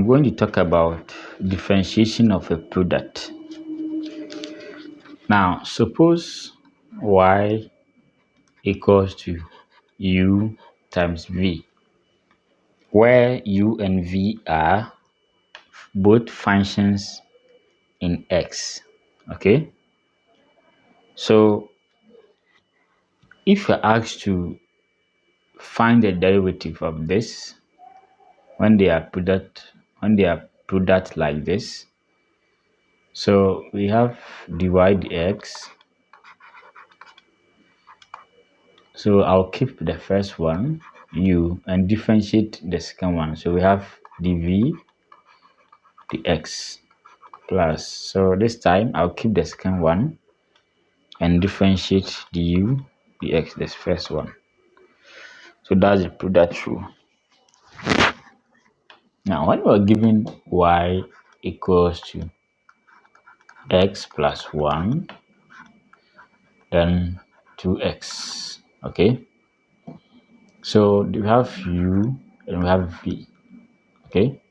I'm going to talk about differentiation of a product. Now, suppose y equals to u times v, where u and v are both functions in x. Okay, so if you're asked to find the derivative of this when they are product like this, so we have dy dx. So I'll keep the first one, u, and differentiate the second one. So we have dv dx plus. So this time I'll keep the second one and differentiate du dx, this first one. So that's the product rule. Now, when we're given y equals to x plus 1, then 2x. Okay, so we have u and we have v. Okay,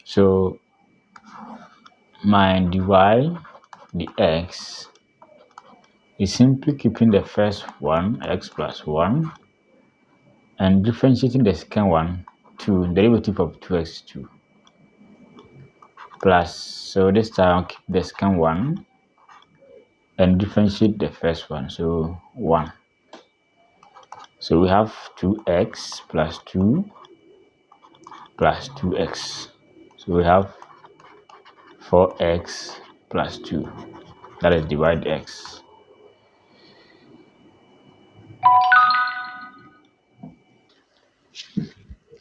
so my dy dx is simply keeping the first one, x plus 1, and differentiating the second one, 2, derivative of 2x, 2, plus. So this time I'll keep the second one and differentiate the first one, so 1. So we have 2x plus 2 plus 2x. So we have 4x plus 2. That is divide x.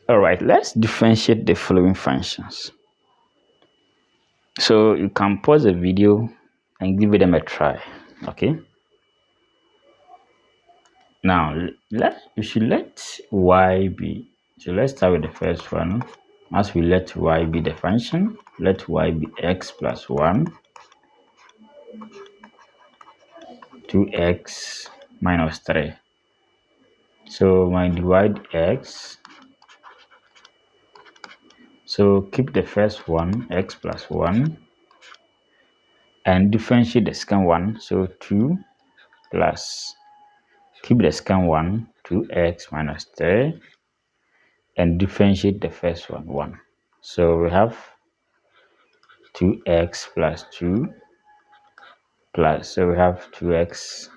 All right, let's differentiate the following functions. So you can pause the video and give them a try. Okay. Now you should let y be. So let's start with the first one. As we let y be the function, let y be x plus 1, 2x minus 3. So my divide x. So keep the first one, x plus 1, and differentiate the second one, so 2 plus. Keep the second one, 2x minus 3, and differentiate the first one, 1. So we have 2x plus 2 plus, so we have 2x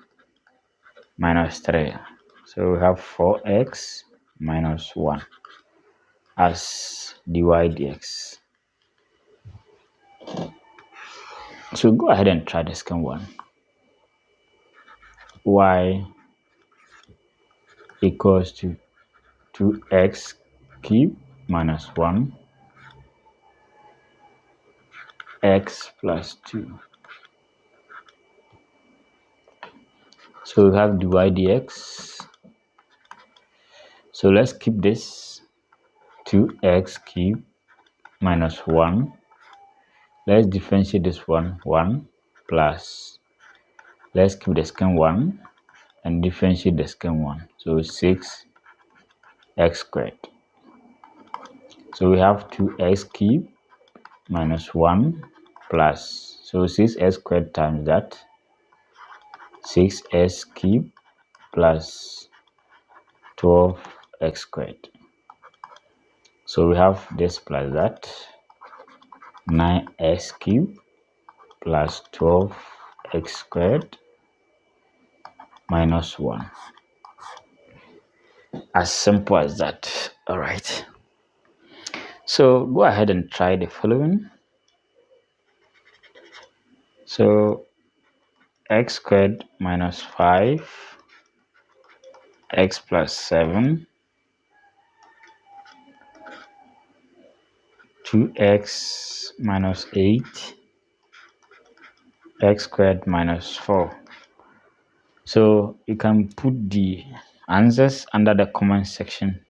minus 3. So we have 4x minus 1 as dy dx. So go ahead and try the second one. Y equals to 2x cubed minus 1 x plus 2. So we have dy dx. So let's keep this 2x cubed minus 1. Let's differentiate this one, 1 plus. Let's keep the second one and differentiate the second one. So 6x squared. So we have 2x cubed minus 1 plus. So 6x squared times that, 6x cubed plus 12x squared. So we have this plus that, 9x cubed plus 12x squared minus 1. As simple as that. All right. So go ahead and try the following. So x squared minus 5, x plus 7, 2x minus 8, x squared minus 4. So you can put the answers under the comment section